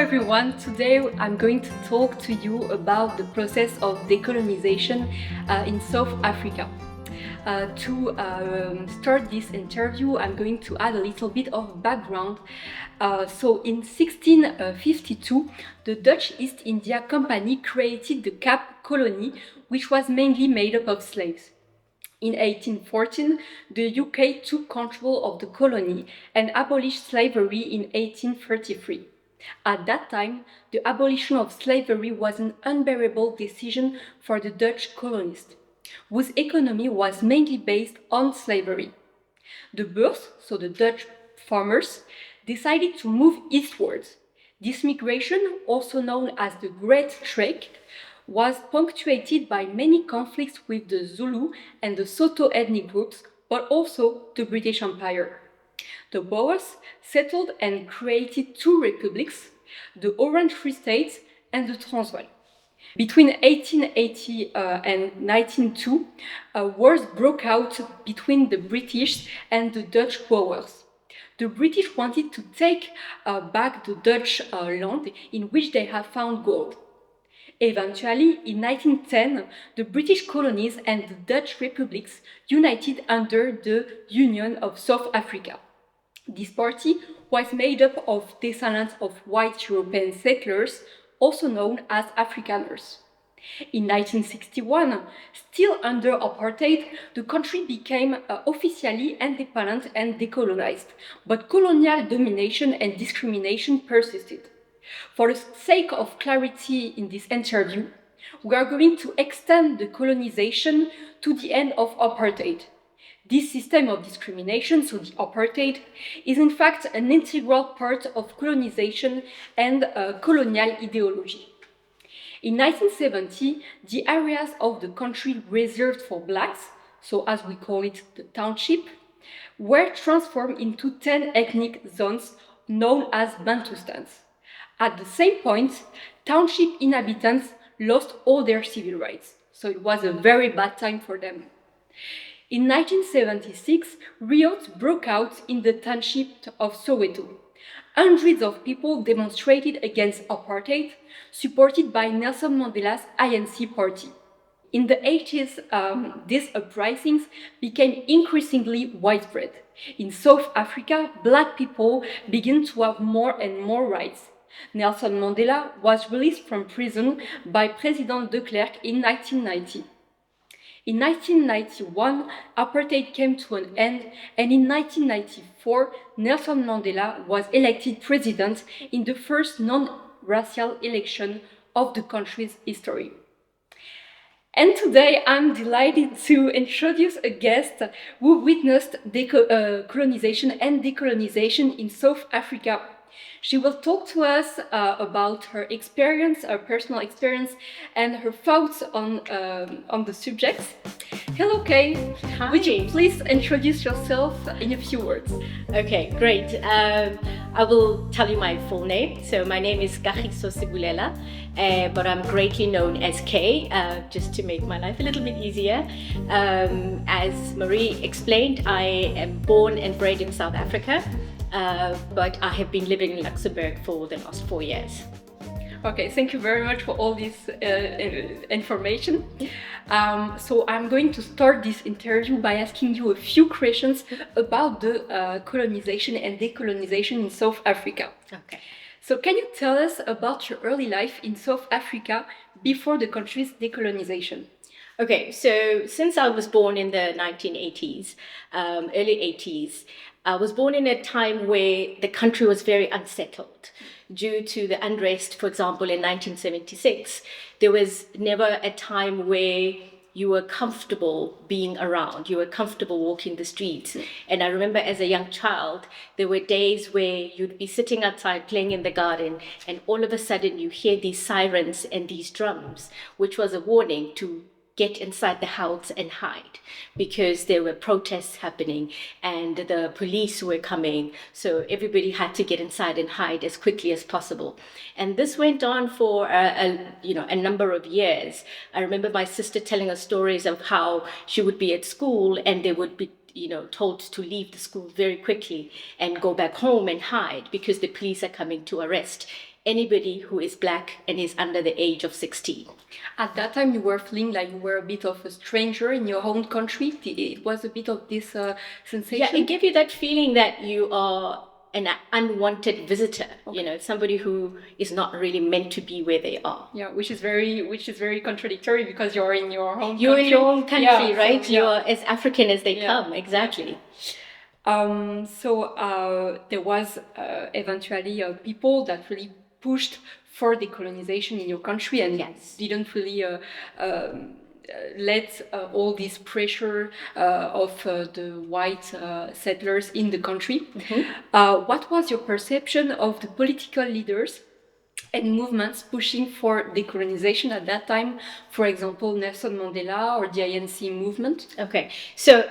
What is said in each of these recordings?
everyone, today I'm going to talk to you about the process of decolonization in South Africa. To start this interview, I'm going to add a little bit of background. So in 1652, the Dutch East India Company created the Cape Colony, which was mainly made up of slaves. In 1814, the UK took control of the colony and abolished slavery in 1833. At that time, the abolition of slavery was an unbearable decision for the Dutch colonists, whose economy was mainly based on slavery. The Boers, so the Dutch farmers, decided to move eastwards. This migration, also known as the Great Trek, was punctuated by many conflicts with the Zulu and the Soto ethnic groups, but also the British Empire. The Boers settled and created two republics, the Orange Free State and the Transvaal. Between 1880 and 1902, wars broke out between the British and the Dutch Boers. The British wanted to take back the Dutch land in which they had found gold. Eventually, in 1910, the British colonies and the Dutch republics united under the Union of South Africa. This party was made up of descendants of white European settlers, also known as Afrikaners. In 1961, still under apartheid, the country became officially independent and decolonized, but colonial domination and discrimination persisted. For the sake of clarity in this interview, we are going to extend the colonization to the end of apartheid. This system of discrimination, so the apartheid, is in fact an integral part of colonization and colonial ideology. In 1970, the areas of the country reserved for blacks, so as we call it the township, were transformed into 10 ethnic zones known as Bantustans. At the same point, township inhabitants lost all their civil rights, so it was a very bad time for them. In 1976, riots broke out in the township of Soweto. Hundreds of people demonstrated against apartheid, supported by Nelson Mandela's ANC party. In the 80s, these uprisings became increasingly widespread. In South Africa, black people began to have more and more rights. Nelson Mandela was released from prison by President de Klerk in 1990. In 1991, apartheid came to an end, and in 1994, Nelson Mandela was elected president in the first non-racial election of the country's history. And today I'm delighted to introduce a guest who witnessed colonization and decolonization in South Africa. She will talk to us about her experience, her personal experience, and her thoughts on the subject. Hello, Kay. Hi. Would you please introduce yourself in a few words? Okay, great. I will tell you my full name. So my name is Kagiso Sibulela, but I'm greatly known as Kay, just to make my life a little bit easier. As Marie explained, I am born and bred in South Africa. But I have been living in Luxembourg for the last 4 years. Okay, thank you very much for all this information. So I'm going to start this interview by asking you a few questions about the colonization and decolonization in South Africa. Okay. So can you tell us about your early life in South Africa before the country's decolonization? Okay, so since I was born in the 1980s, early 80s, I was born in a time where the country was very unsettled. Due to the unrest, for example, in 1976, there was never a time where you were comfortable being around, you were comfortable walking the streets. And I remember as a young child, there were days where you'd be sitting outside playing in the garden, and all of a sudden you hear these sirens and these drums, which was a warning to get inside the house and hide, because there were protests happening and the police were coming. So everybody had to get inside and hide as quickly as possible. And this went on for a number of years. I remember my sister telling us stories of how she would be at school and they would be told to leave the school very quickly and go back home and hide because the police are coming to arrest anybody who is black and is under the age of 16. At that time, you were feeling like you were a bit of a stranger in your own country. It was a bit of this sensation. Yeah, it gave you that feeling that you are an unwanted visitor, you know, somebody who is not really meant to be where they are. Yeah, which is very contradictory because you're in your own country. You're in your own country, yeah, right? So, yeah. You're as African as they come, exactly. There was eventually people that really pushed for decolonization in your country and didn't really let all this pressure of the white settlers in the country. What was your perception of the political leaders and movements pushing for decolonization at that time? For example, Nelson Mandela or the ANC movement? Okay, so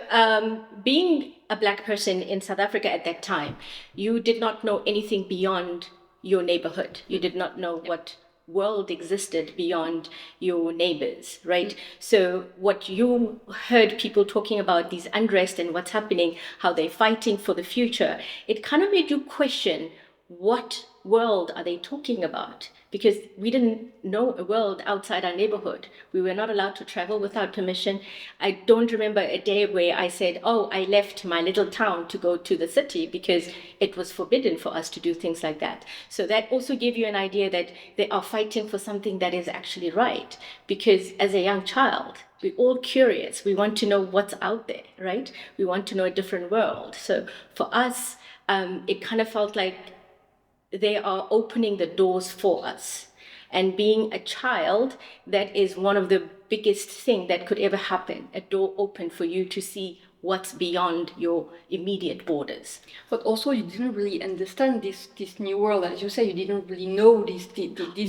being a black person in South Africa at that time, you did not know anything beyond your neighborhood. You did not know what world existed beyond your neighbors, right? So what you heard people talking about, these unrest and what's happening, how they're fighting for the future, it kind of made you question, what world are they talking about? Because we didn't know a world outside our neighborhood. We were not allowed to travel without permission. I don't remember a day where I said, oh, I left my little town to go to the city, because it was forbidden for us to do things like that. So that also gave you an idea that they are fighting for something that is actually right. Because as a young child, we're all curious. We want to know what's out there, right? We want to know a different world. So for us, it kind of felt like they are opening the doors for us. And being a child, that is one of the biggest thing that could ever happen, a door open for you to see what's beyond your immediate borders. But also you didn't really understand this new world. As you say, you didn't really know this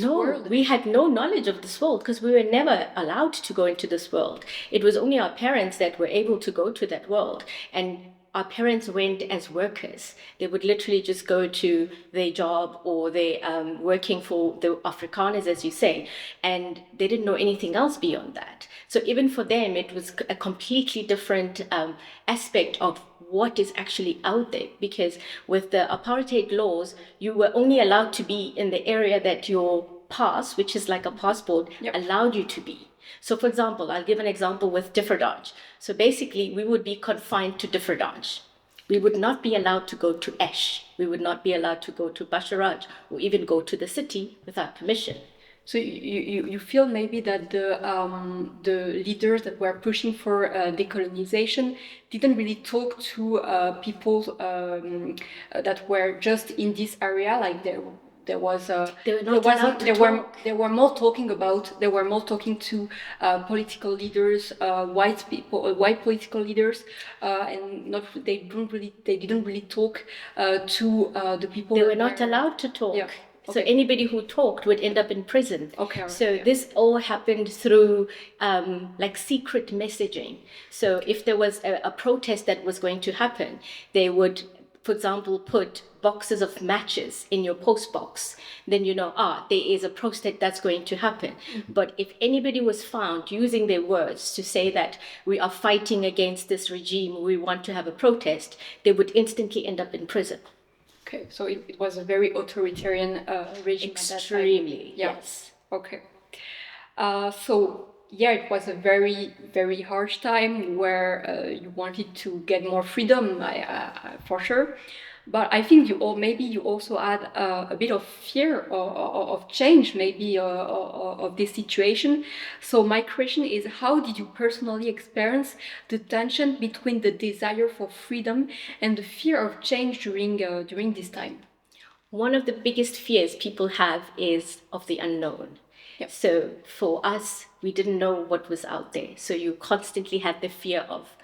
world. We had no knowledge of this world because we were never allowed to go into this world. It was only our parents that were able to go to that world. And our parents went as workers. They would literally just go to their job, or they working for the Afrikaners, as you say, and they didn't know anything else beyond that. So even for them, it was a completely different aspect of what is actually out there, because with the apartheid laws, you were only allowed to be in the area that your pass, which is like a passport, allowed you to be. So for example, I'll give an example with Differdange. So basically, we would be confined to Differdange. We would not be allowed to go to Esh. We would not be allowed to go to Basharaj or even go to the city without permission. So you feel maybe that the leaders that were pushing for decolonization didn't really talk to people that were just in this area, like they were more talking to political leaders, white political leaders, and they didn't really talk to the people. They were not allowed to talk. Yeah. Okay. So anybody who talked would end up in prison. Okay. So this all happened through like secret messaging. So if there was a protest that was going to happen, they would, for example, put boxes of matches in your post box. Then you know, there is a protest that's going to happen. Mm-hmm. But if anybody was found using their words to say that we are fighting against this regime, we want to have a protest, they would instantly end up in prison. Okay, so it was a very authoritarian regime. Extremely, yes. Okay. It was a very, very harsh time where you wanted to get more freedom, for sure. But I think you also had a bit of fear of change, maybe of this situation. So my question is, how did you personally experience the tension between the desire for freedom and the fear of change during this time? One of the biggest fears people have is of the unknown. Yep. So for us, we didn't know what was out there. So you constantly had the fear of,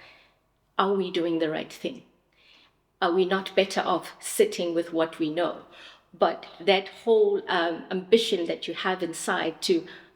are we doing the right thing? Are we not better off sitting with what we know? But that whole ambition that you have inside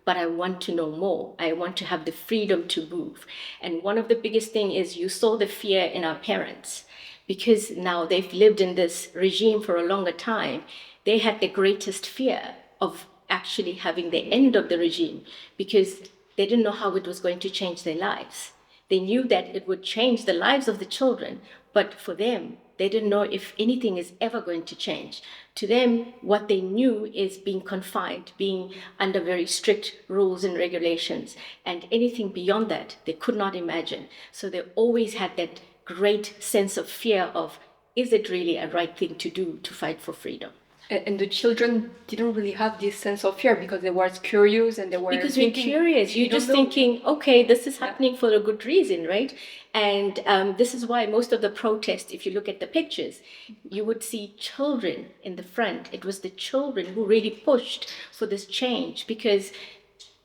but I want to know more. I want to have the freedom to move. And one of the biggest thing is you saw the fear in our parents, because now they've lived in this regime for a longer time. They had the greatest fear of actually having the end of the regime, because they didn't know how it was going to change their lives. They knew that it would change the lives of the children, but for them, They didn't know if anything is ever going to change. To them, what they knew is being confined, being under very strict rules and regulations, and anything beyond that, they could not imagine. So they always had that great sense of fear of, is it really a right thing to do to fight for freedom? And the children didn't really have this sense of fear because they were curious and they were because thinking, we're curious. You're just thinking, okay, this is happening for a good reason, right? And this is why most of the protests, if you look at the pictures, you would see children in the front. It was the children who really pushed for this change, because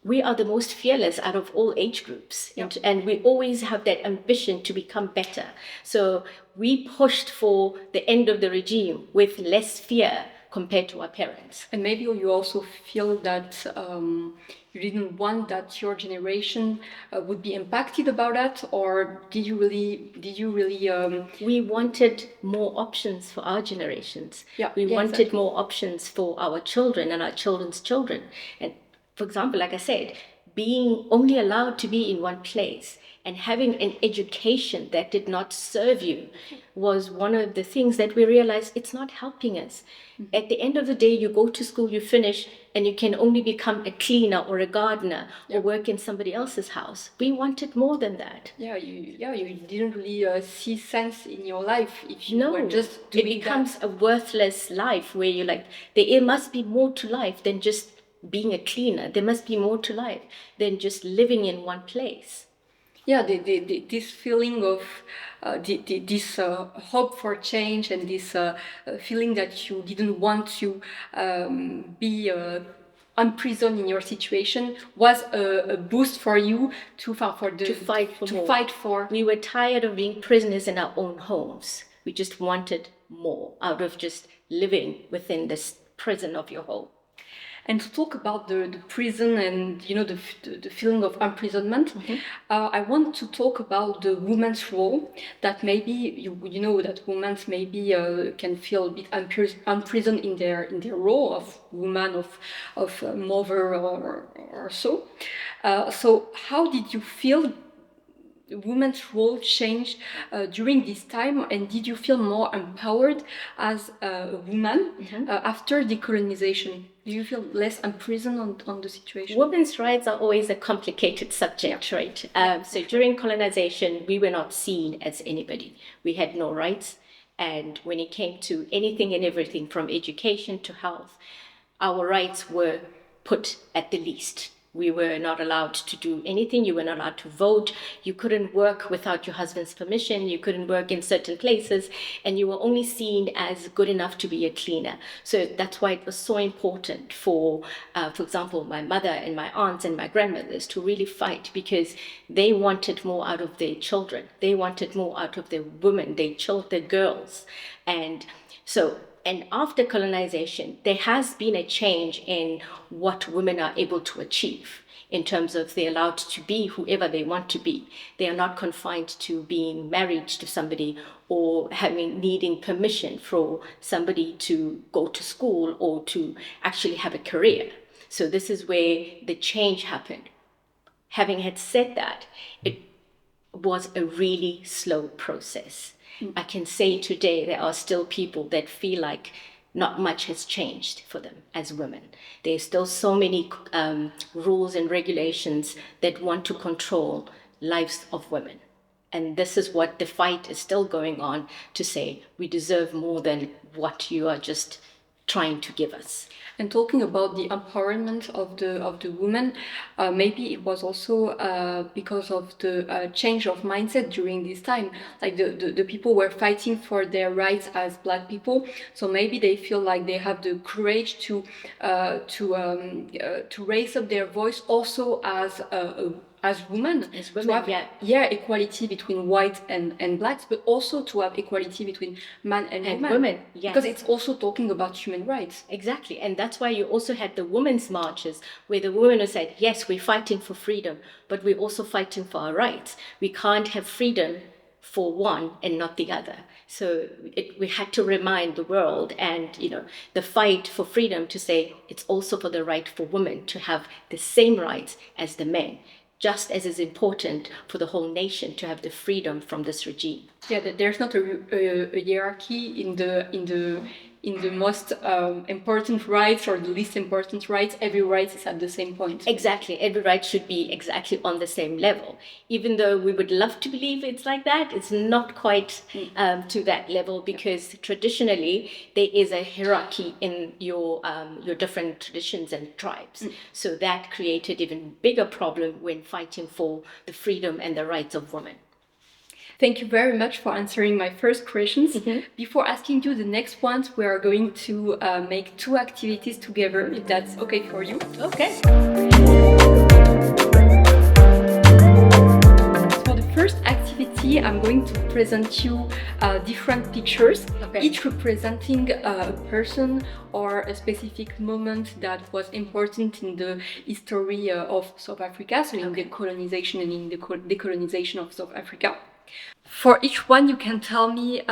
we are the most fearless out of all age groups. Yep. And we always have that ambition to become better. So we pushed for the end of the regime with less fear compared to our parents. And maybe you also feel that you didn't want that your generation would be impacted about that, or did you really we wanted more options for our generations. We wanted exactly. more options for our children and our children's children. And for example, like I said, being only allowed to be in one place and having an education that did not serve you was one of the things that we realized it's not helping us. Mm-hmm. At the end of the day, you go to school, you finish, and you can only become a cleaner or a gardener or work in somebody else's house. We wanted more than that. You didn't really see sense in your life if you were just doing it becomes a worthless life where you're like, there must be more to life than just being a cleaner. There must be more to life than just living in one place. This feeling of this hope for change and this feeling that you didn't want to be imprisoned in your situation was a boost for you to fight for. We were tired of being prisoners in our own homes. We just wanted more out of just living within this prison of your home. And to talk about the prison and the feeling of imprisonment, mm-hmm. I want to talk about the woman's role. That maybe you know that women maybe can feel a bit imprisoned in their role of woman, of mother or so. So how did you feel women's role changed during this time, and did you feel more empowered as a woman mm-hmm. After decolonization? Do you feel less imprisoned on the situation? Women's rights are always a complicated subject, right? So during colonization, we were not seen as anybody. We had no rights. And when it came to anything and everything from education to health, our rights were put at the least. We were not allowed to do anything. You were not allowed to vote. You couldn't work without your husband's permission. You couldn't work in certain places. And you were only seen as good enough to be a cleaner. So that's why it was so important for example, my mother and my aunts and my grandmothers to really fight, because they wanted more out of their children. They wanted more out of their women, their girls. And after colonization, there has been a change in what women are able to achieve in terms of they're allowed to be whoever they want to be. They are not confined to being married to somebody or needing permission for somebody to go to school or to actually have a career. So this is where the change happened. Having had said that, it was a really slow process. I can say today there are still people that feel like not much has changed for them as women. There's still so many rules and regulations that want to control lives of women. And this is what the fight is still going on, to say we deserve more than what you are just trying to give us. And talking about the empowerment of the women, maybe it was also because of the change of mindset during this time. Like the people were fighting for their rights as Black people, so maybe they feel like they have the courage to raise up their voice also as women, to have equality between white and blacks, but also to have equality between man and women. Yes. Because it's also talking about human rights. Exactly, and that's why you also had the women's marches, where the women said, yes, we're fighting for freedom, but we're also fighting for our rights. We can't have freedom for one and not the other. So we had to remind the world and the fight for freedom to say it's also for the right for women to have the same rights as the men. just as is important for the whole nation to have the freedom from this regime. Yeah, there's not a hierarchy in the most important rights or the least important rights. Every right is at the same point. Exactly. Every right should be exactly on the same level. Even though we would love to believe it's like that, it's not quite to that level, because traditionally there is a hierarchy in your different traditions and tribes. So that created even bigger problem when fighting for the freedom and the rights of women. Thank you very much for answering my first questions. Before asking you the next ones, we are going to make two activities together, if that's okay for you. Okay. For the first activity, I'm going to present you different pictures, each representing a person or a specific moment that was important in the history of South Africa, so in the colonization and in the decolonization of South Africa. For each one, you can tell me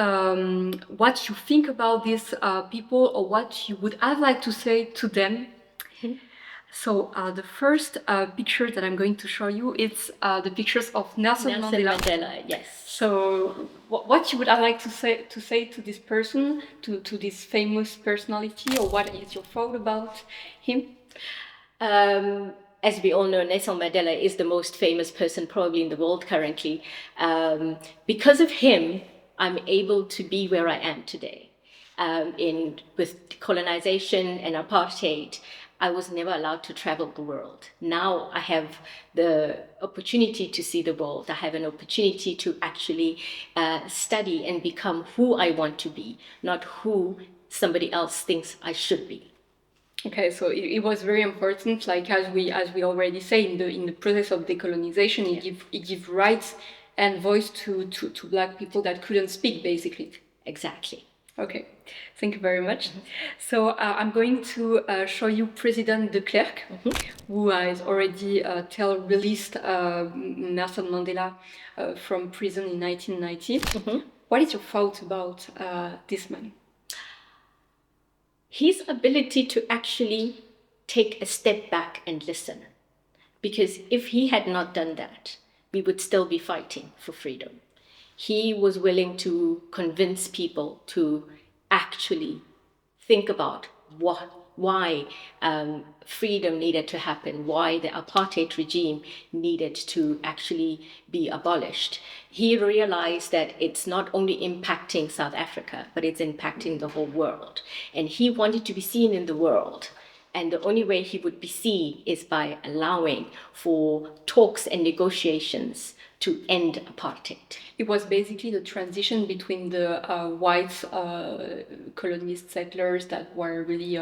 what you think about these people or what you would have liked to say to them. So the first picture that I'm going to show you is the pictures of Nelson Mandela. Yes. So what you would have liked to say to this person, to this famous personality, or what is your thought about him? As we all know, Nelson Mandela is the most famous person probably in the world currently. Because of him, I'm able to be where I am today. With decolonization and apartheid, I was never allowed to travel the world. Now I have the opportunity to see the world. I have an opportunity to actually study and become who I want to be, not who somebody else thinks I should be. Okay, so it was very important, like as we already say, in the process of decolonization, it give rights and voice to Black people that couldn't speak, basically. Exactly. Okay, thank you very much. So I'm going to show you President de Klerk, who has already released Nelson Mandela from prison in 1990. What is your thought about this man? His ability to actually take a step back and listen. Because if he had not done that, we would still be fighting for freedom. He was willing to convince people to actually think about why freedom needed to happen, why the apartheid regime needed to actually be abolished. He realized that it's not only impacting South Africa, but it's impacting the whole world. And he wanted to be seen in the world. And the only way he would be seen is by allowing for talks and negotiations to end apartheid. It was basically the transition between the white colonist settlers that were really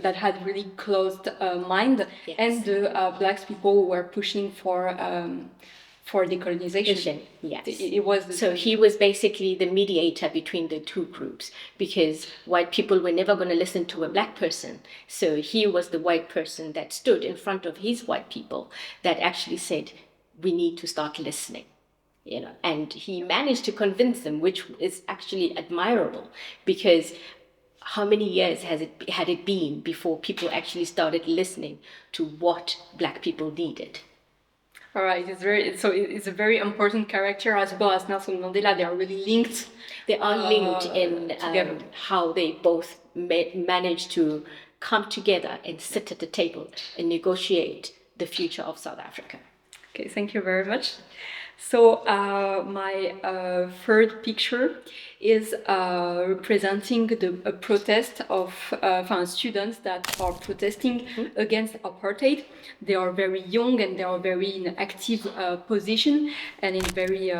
that had really closed mind, and the Black people who were pushing for decolonization. Yes. It was so he was basically the mediator between the two groups, because white people were never going to listen to a Black person. So he was the white person that stood in front of his white people that actually said, we need to start listening. And he managed to convince them, which is actually admirable, because how many years had it been before people actually started listening to what Black people needed? All right, it's a very important character, as well as Nelson Mandela. They are really linked. They are linked in how they both managed to come together and sit at the table and negotiate the future of South Africa. Okay, thank you very much. So my third picture is representing a protest of students that are protesting against apartheid. They are very young and they are very in active position, and in very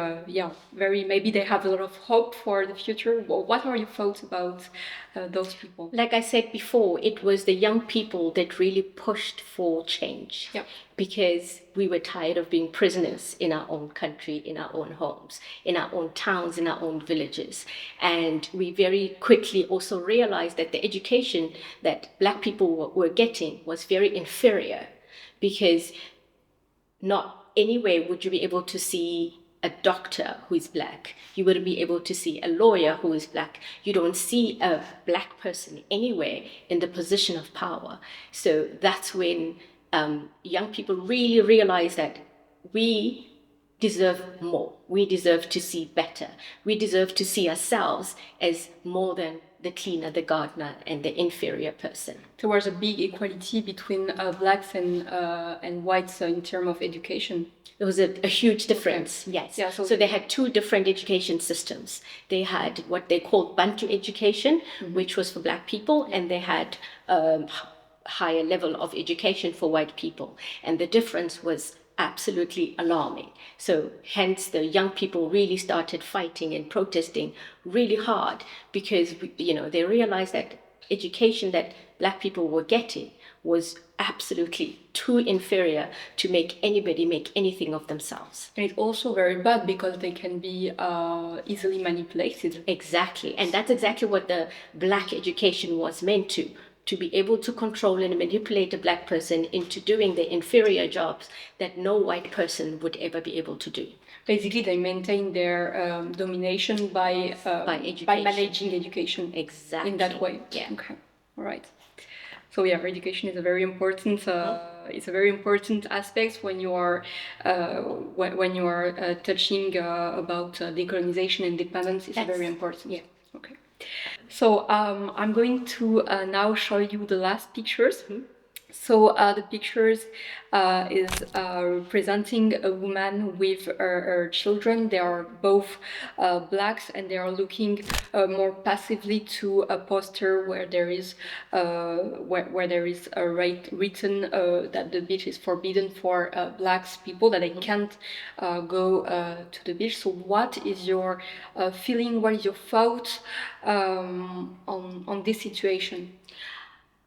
maybe they have a lot of hope for the future. What are your thoughts about those people? Like I said before, it was the young people that really pushed for change. Yeah. Because we were tired of being prisoners in our own country, in our own homes, in our own towns, in our own villages. And we very quickly also realized that the education that Black people were getting was very inferior, because not anywhere would you be able to see a doctor who is Black. You wouldn't be able to see a lawyer who is Black. You don't see a Black person anywhere in the position of power. So that's when young people really realized that we deserve more. We deserve to see better. We deserve to see ourselves as more than the cleaner, the gardener, and the inferior person. There was a big equality between blacks and whites in terms of education. There was a huge difference, yes. Yeah, so they had two different education systems. They had what they called Bantu education, which was for black people, and they had higher level of education for white people. And the difference was absolutely alarming. So hence the young people really started fighting and protesting really hard because, they realized that education that black people were getting was absolutely too inferior to make anybody make anything of themselves. And it's also very bad because they can be easily manipulated. Exactly. And that's exactly what the black education was meant to be able to control and manipulate a black person into doing the inferior jobs that no white person would ever be able to do. Basically, they maintain their domination by managing education. Exactly. In that way. Yeah. Okay. All right. So yeah, education is a very important. It's a very important aspect when you are touching about decolonization and independence. It's very important. Yeah. Okay. So I'm going to now show you the last pictures. So the pictures is representing a woman with her children. They are both blacks, and they are looking more passively to a poster where there is written that the beach is forbidden for blacks people, that they can't go to the beach. So what is your feeling? What is your thought on this situation?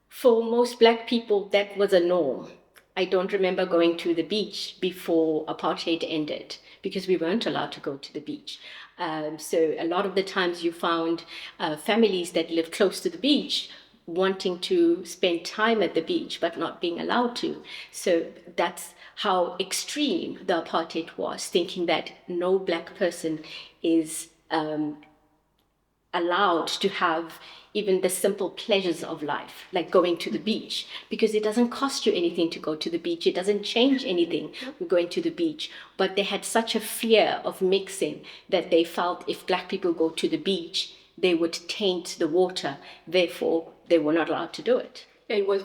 For most black people, that was a norm. I don't remember going to the beach before apartheid ended because we weren't allowed to go to the beach. So a lot of the times you found families that lived close to the beach wanting to spend time at the beach but not being allowed to. So that's how extreme the apartheid was, thinking that no black person is allowed to have even the simple pleasures of life, like going to the beach, because it doesn't cost you anything to go to the beach. It doesn't change anything going to the beach. But they had such a fear of mixing that they felt if black people go to the beach, they would taint the water. Therefore, they were not allowed to do it. It was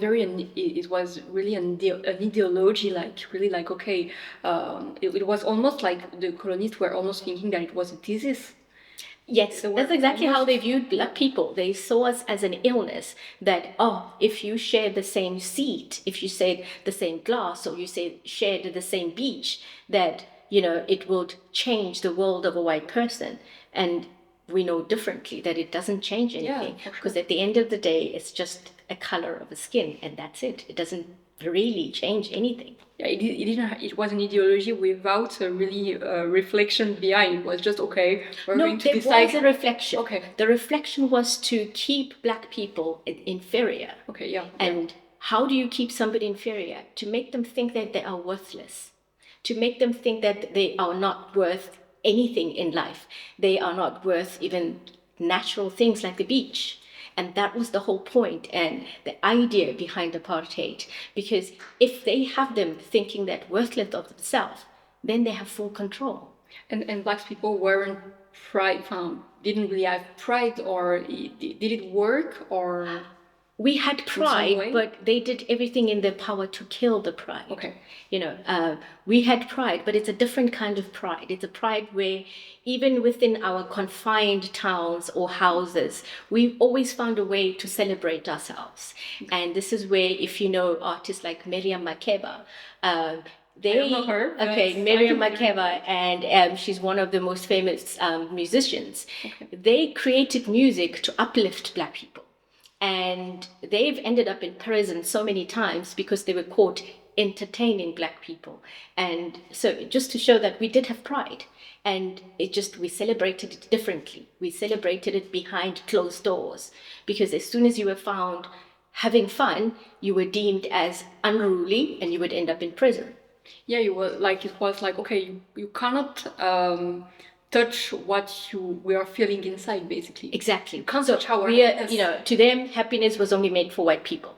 really an ideology, okay, it was almost like the colonists were almost thinking that it was a disease. Yes, that's exactly how they viewed black people. They saw us as an illness that, if you share the same seat, if you said the same glass, or you shared the same beach, that, it would change the world of a white person. And we know differently that it doesn't change anything, because at the end of the day, it's just a color of a skin, and that's it. It doesn't really change anything. Yeah, it was an ideology without a really reflection behind. It was just, okay, we're going to decide. No, there was a reflection. Okay. The reflection was to keep black people inferior. Okay, yeah. And how do you keep somebody inferior? To make them think that they are worthless. To make them think that they are not worth anything in life. They are not worth even natural things like the beach. And that was the whole point and the idea behind apartheid. Because if they have them thinking that worthless of themselves, then they have full control. And black people weren't didn't really have pride, or did it work, or? We had pride, but they did everything in their power to kill the pride. Okay. We had pride, but it's a different kind of pride. It's a pride where even within our confined towns or houses, we've always found a way to celebrate ourselves. And this is where, if you know artists like Miriam Makeba, I don't know her. Okay, Miriam Makeba, and she's one of the most famous musicians. Okay. They created music to uplift black people. And they've ended up in prison so many times because they were caught entertaining black people. And so just to show that we did have pride, and we celebrated it differently. We celebrated it behind closed doors, because as soon as you were found having fun, you were deemed as unruly and you would end up in prison. Yeah, it was like, okay, you cannot touch what we are feeling inside, basically. Exactly. You can't touch our to them, happiness was only made for white people.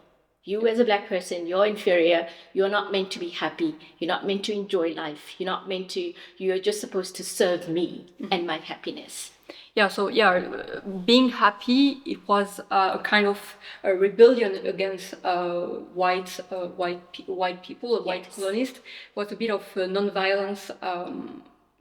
You as a black person, you're inferior. You're not meant to be happy. You're not meant to enjoy life. You're just supposed to serve me and my happiness. Yeah, so being happy, it was a kind of a rebellion against white people, white colonists. It was a bit of non-violence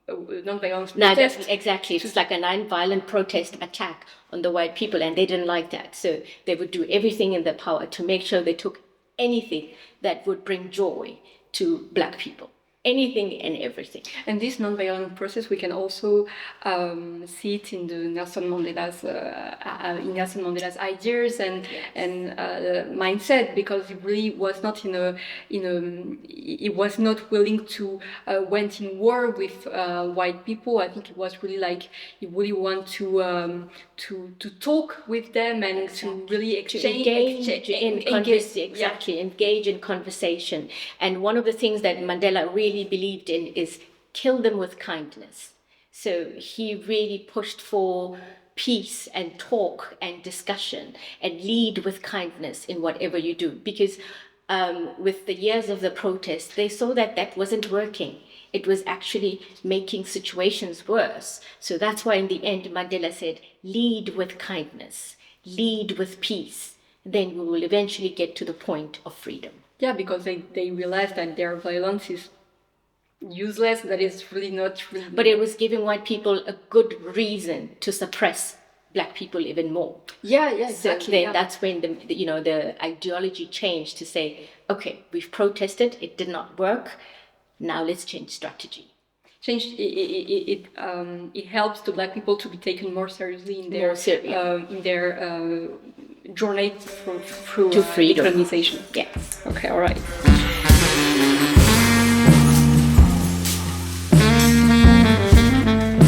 protest. Exactly. It's like a non-violent protest attack on the white people, and they didn't like that. So they would do everything in their power to make sure they took anything that would bring joy to black people. Anything and everything. And this non-violent process, we can also see it in the Nelson Mandela's ideas and mindset, because he really was not he was not willing to went in war with white people. I think it was really like he really want to talk with them and to really engage in conversation. And one of the things that Mandela really believed in is kill them with kindness. So he really pushed for peace and talk and discussion and lead with kindness in whatever you do, because with the years of the protest, they saw that that wasn't working. It was actually making situations worse. So that's why in the end, Mandela said, lead with kindness, lead with peace. Then we will eventually get to the point of freedom. Yeah, because they realized that their violence is useless, that is really not really... But it was giving white people a good reason to suppress black people even more. Yeah, exactly. So then that's when the ideology changed to say, okay, we've protested, it did not work, now let's change strategy. It helps the black people to be taken more seriously in their journey through to freedom. Decolonisation. Yes. Okay, all right.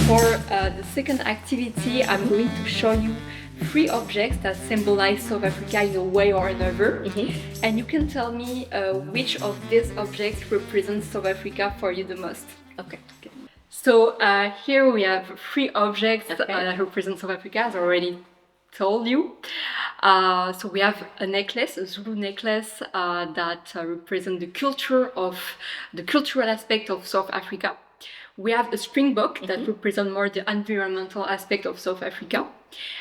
For the second activity, I'm going to show you 3 objects that symbolize South Africa in a way or another. Mm-hmm. And you can tell me which of these objects represents South Africa for you the most. Okay. So here we have 3 objects that represent South Africa, as I already told you. So we have a necklace, a Zulu necklace that represents the cultural aspect of South Africa. We have a springbok that represents more the environmental aspect of South Africa.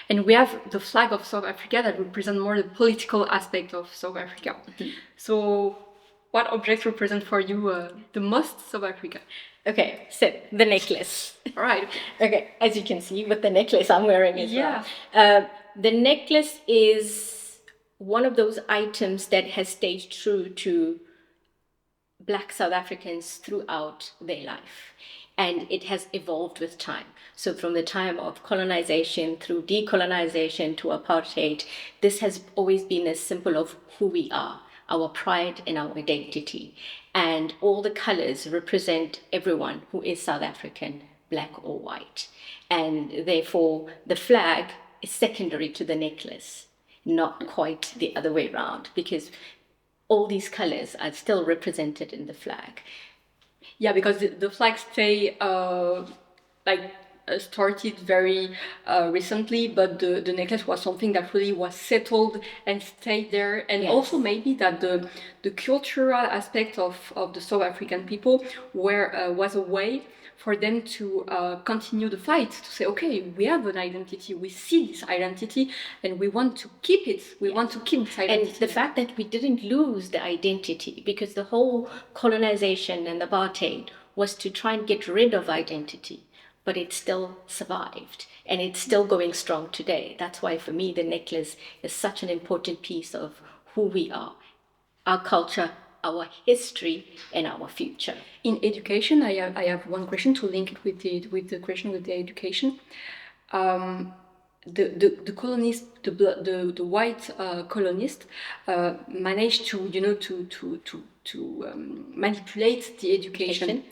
And we have the flag of South Africa that represents more the political aspect of South Africa. Mm-hmm. So what objects represent for you the most South Africa? Okay, so the necklace. All right. Okay, as you can see with the necklace I'm wearing as well. The necklace is one of those items that has stayed true to Black South Africans throughout their life. And it has evolved with time. So from the time of colonization through decolonization to apartheid, this has always been a symbol of who we are, our pride and our identity. And all the colors represent everyone who is South African, black or white. And therefore, the flag is secondary to the necklace, not quite the other way around, because all these colors are still represented in the flag. Yeah, because the flag started very recently, but the necklace was something that really was settled and stayed there. And also maybe that the cultural aspect of the South African people was a way for them to continue the fight, to say, okay, we have an identity, we see this identity, and we want to keep it. We want to keep this identity. And the fact that we didn't lose the identity, because the whole colonization and apartheid was to try and get rid of identity, but it still survived, and it's still going strong today. That's why, for me, the necklace is such an important piece of who we are, our culture, our history, and our future. In education, I have one question to link it with the question with the education. The colonists, the white colonists, managed to manipulate the education.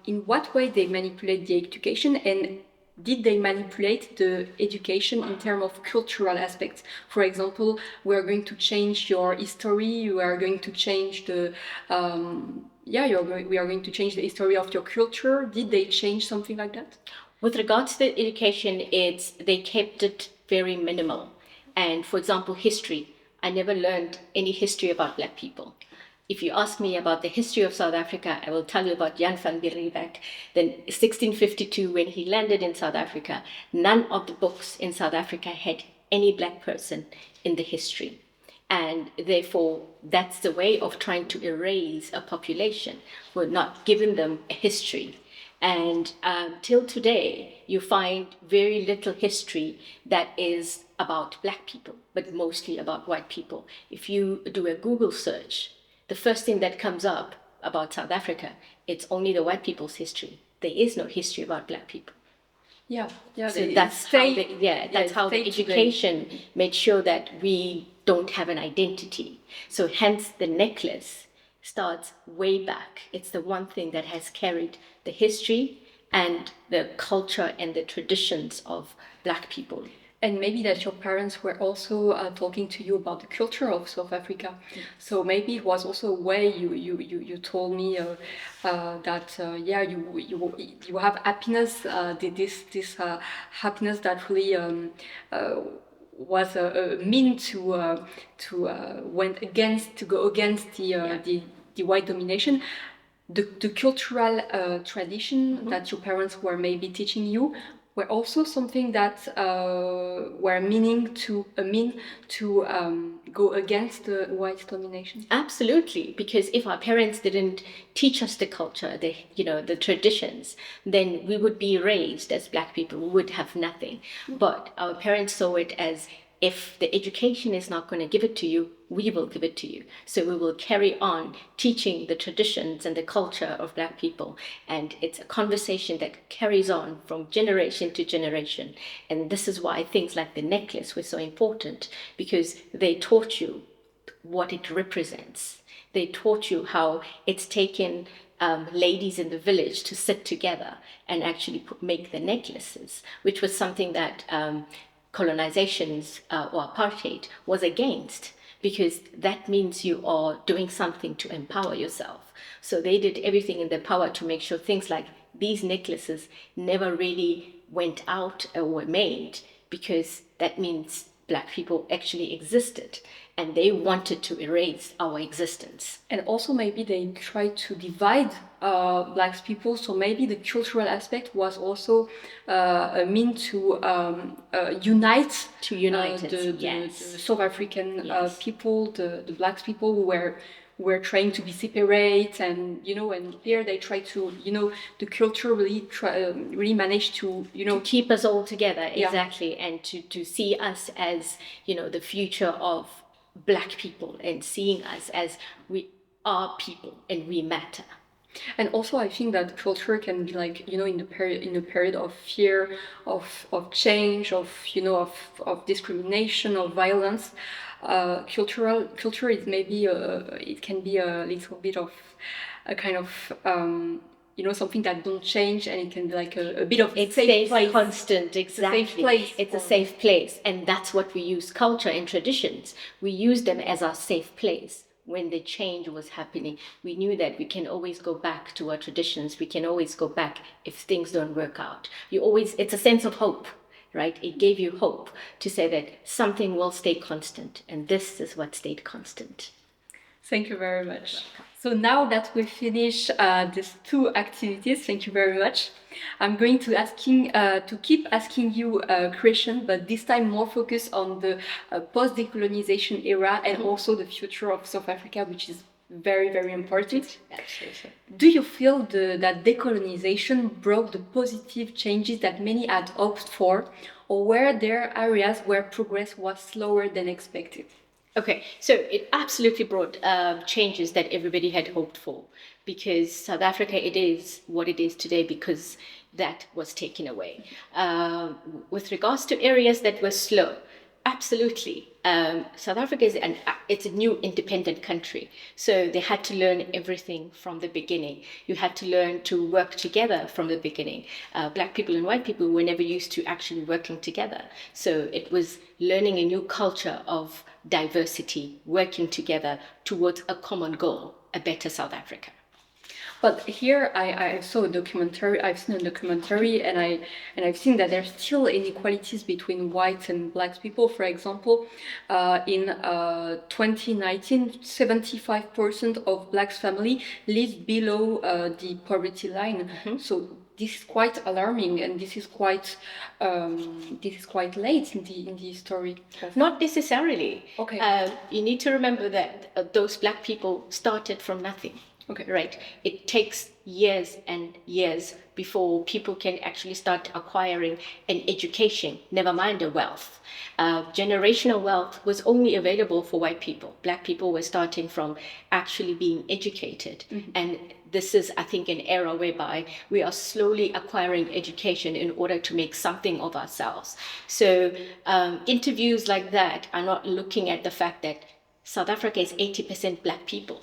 In what way they manipulate the education, and did they manipulate the education in terms of cultural aspects? For example, we are going to change your history. You are going to change we are going to change the history of your culture. Did they change something like that? With regards to the education, they kept it very minimal. And for example, history, I never learned any history about Black people. If you ask me about the history of South Africa, I will tell you about Jan van Riebeeck. Then 1652, when he landed in South Africa, none of the books in South Africa had any Black person in the history. And therefore, that's the way of trying to erase a population. We're not giving them a history. And till today, you find very little history that is about Black people, but mostly about white people. If you do a Google search, the first thing that comes up about South Africa, it's only the white people's history. There is no history about Black people. Yeah. So that's how the education made sure that we don't have an identity. So hence the necklace starts way back. It's the one thing that has carried the history and the culture and the traditions of Black people. And maybe that your parents were also talking to you about the culture of South Africa. Yes. So maybe it was also a way you told me that you have happiness. This happiness that really was a mean to go against the white domination. The cultural tradition that your parents were maybe teaching you were also something that were a mean to go against the white domination. Absolutely, because if our parents didn't teach us the culture, the traditions, then we would be raised as Black people. We would have nothing. But our parents saw it as, if the education is not going to give it to you, we will give it to you. So we will carry on teaching the traditions and the culture of Black people. And it's a conversation that carries on from generation to generation. And this is why things like the necklace were so important, because they taught you what it represents. They taught you how it's taken ladies in the village to sit together and actually make the necklaces, which was something that colonizations or apartheid was against, because that means you are doing something to empower yourself. So they did everything in their power to make sure things like these necklaces never really went out or were made, because that means Black people actually existed and they wanted to erase our existence. And also maybe they tried to divide Black people, so maybe the cultural aspect was also a mean to unite the South African people, the Black people who were trying to be separate, and and here they try to the culture really managed to to keep us all together, exactly, and to see us as the future of Black people, and seeing us as we are people and we matter. And also, I think that culture can be like in the period of fear, of change, of discrimination, of violence. Culture is maybe it can be a little bit of a kind of something that don't change, and it can be like a bit of a safe place. Constant, exactly. It's a safe place. It's a safe place, and that's what we use. Culture and traditions, we use them as our safe place. When the change was happening, we knew that we can always go back to our traditions. We can always go back if things don't work out. It's a sense of hope, right? It gave you hope to say that something will stay constant, and this is what stayed constant. Thank you very much. So now that we finish these two activities, thank you very much. I'm going to keep asking you a question, but this time more focused on the post-decolonization era and also the future of South Africa, which is very, very important. Absolutely. Do you feel that decolonization brought the positive changes that many had hoped for, or were there areas where progress was slower than expected? Okay, so it absolutely brought changes that everybody had hoped for, because South Africa, it is what it is today because that was taken away. With regards to areas that were slow, absolutely. South Africa it's a new independent country, so they had to learn everything from the beginning. You had to learn to work together from the beginning. Black people and white people were never used to actually working together, so it was learning a new culture of diversity, working together towards a common goal, a better South Africa. But here I saw a documentary. I've seen a documentary, and I've seen that there's still inequalities between whites and black people. For example, in 2019, 75% of black family live below the poverty line. So this is quite alarming, and this is quite late in the story. Not necessarily. Okay. You need to remember that those black people started from nothing. Okay. Right. It takes years and years before people can actually start acquiring an education, never mind a wealth. Generational wealth was only available for white people. Black people were starting from actually being educated. And this is, I think, an era whereby we are slowly acquiring education in order to make something of ourselves. So interviews like that are not looking at the fact that South Africa is 80% black people.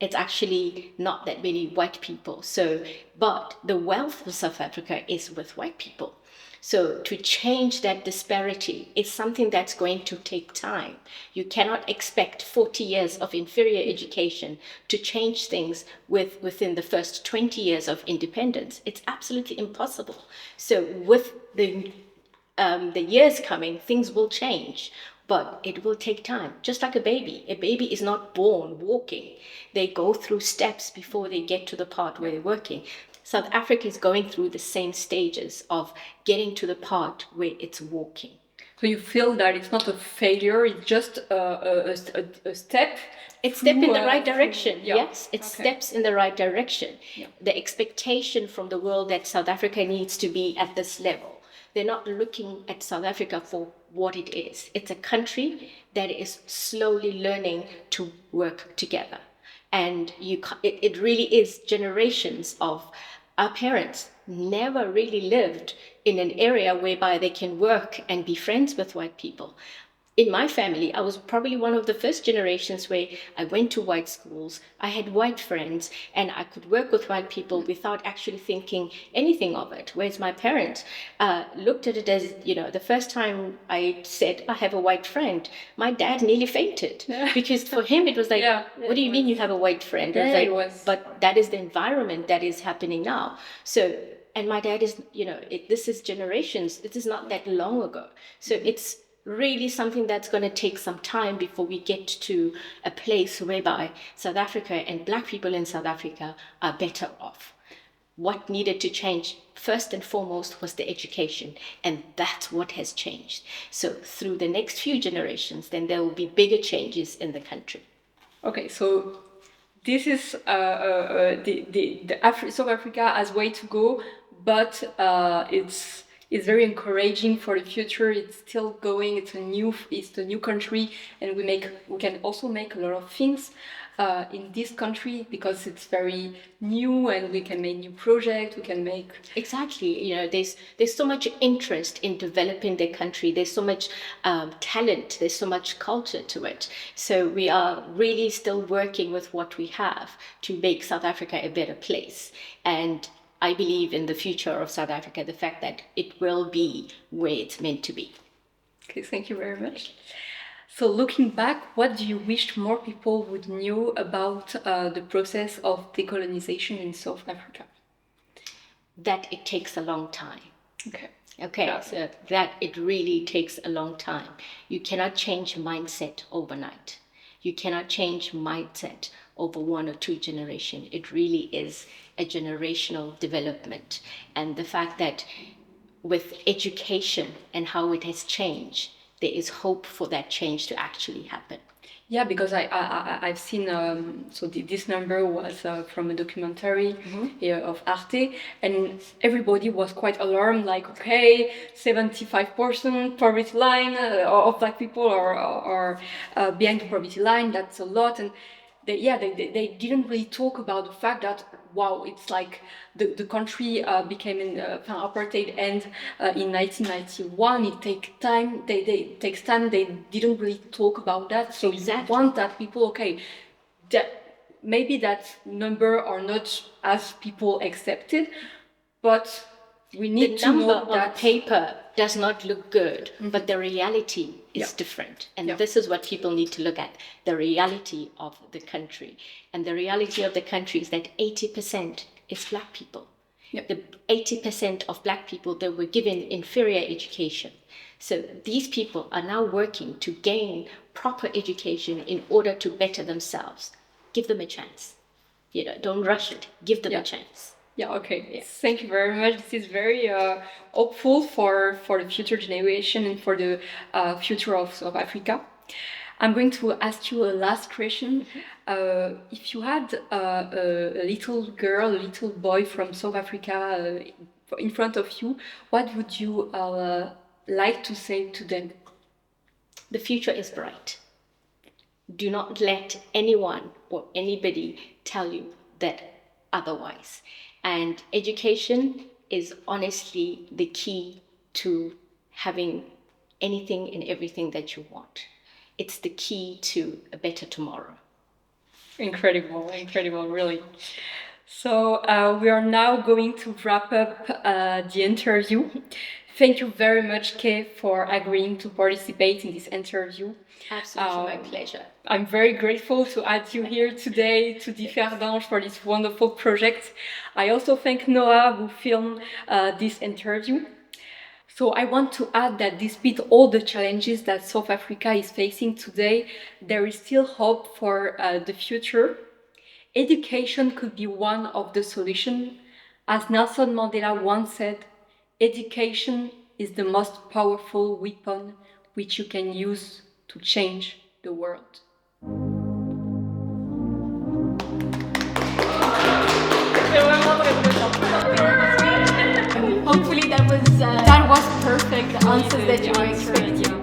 It's actually not that many white people. So, but the wealth of South Africa is with white people. So to change that disparity is something that's going to take time. You cannot expect 40 years of inferior education to change things within the first 20 years of independence. It's absolutely impossible. So with the years coming, things will change. But it will take time, just like a baby. A baby is not born walking. They go through steps before they get to the part where they're working. South Africa is going through the same stages of getting to the part where it's walking. So you feel that it's not a failure, it's just a step? It's step in the right direction, yeah. Yes. It's steps in the right direction. Yeah. The expectation from the world that South Africa needs to be at this level. They're not looking at South Africa for what it is. It's a country that is slowly learning to work together. And it really is generations of our parents never really lived in an area whereby they can work and be friends with white people. In my family, I was probably one of the first generations where I went to white schools, I had white friends, and I could work with white people without actually thinking anything of it. Whereas my parents looked at it as, the first time I said, I have a white friend, my dad nearly fainted. Because for him, it was like, what do you mean you have a white friend? But that is the environment that is happening now. So, and my dad is, this is generations. It is not that long ago. So it's really something that's going to take some time before we get to a place whereby South Africa and black people in South Africa are better off. What needed to change first and foremost was the education, and that's what has changed. So through the next few generations, then there will be bigger changes in the country. Okay, so this is South Africa has way to go, but it's very encouraging for the future. It's still going. It's a new country, and we can also make a lot of things in this country because it's very new, and we can make new projects. We can make exactly. There's so much interest in developing the country. There's so much talent. There's so much culture to it. So we are really still working with what we have to make South Africa a better place. And I believe in the future of South Africa, the fact that it will be where it's meant to be. Okay, thank you very much. So looking back, what do you wish more people would know about the process of decolonization in South Africa? That it takes a long time. Okay. Okay, so that it really takes a long time. You cannot change mindset overnight. You cannot change mindset over 1 or 2 generations. It really is a generational development. And the fact that with education and how it has changed, there is hope for that change to actually happen. Yeah, because I've seen, this number was from a documentary of Arte, and everybody was quite alarmed, like, okay, 75% poverty line of black people are behind the poverty line, that's a lot. And they didn't really talk about the fact that, wow, it's like the country became in apartheid end in 1991. It takes time. Takes time. They didn't really talk about that. So exactly. You want that people, okay, that maybe that number are not as people accepted, but we need the to know number that on paper does not look good, but the reality is different. And this is what people need to look at, the reality of the country. And the reality of the country is that 80% is Black people. The 80% of Black people that were given inferior education. So these people are now working to gain proper education in order to better themselves. Give them a chance. Don't rush it. Give them a chance. Yeah, okay. Yeah. Thank you very much. This is very hopeful for the future generation and for the future of South Africa. I'm going to ask you a last question. If you had a little girl, a little boy from South Africa in front of you, what would you like to say to them? The future is bright. Do not let anyone or anybody tell you that otherwise. And education is honestly the key to having anything and everything that you want. It's the key to a better tomorrow. Incredible, really. So we are now going to wrap up the interview. Thank you very much, Kay, for agreeing to participate in this interview. Absolutely, my pleasure. I'm very grateful to have you here today, to Differdange, for this wonderful project. I also thank Noah, who filmed this interview. So I want to add that despite all the challenges that South Africa is facing today, there is still hope for the future. Education could be one of the solutions. As Nelson Mandela once said, education is the most powerful weapon which you can use to change the world. Hopefully that was perfect, the answers that you were expecting.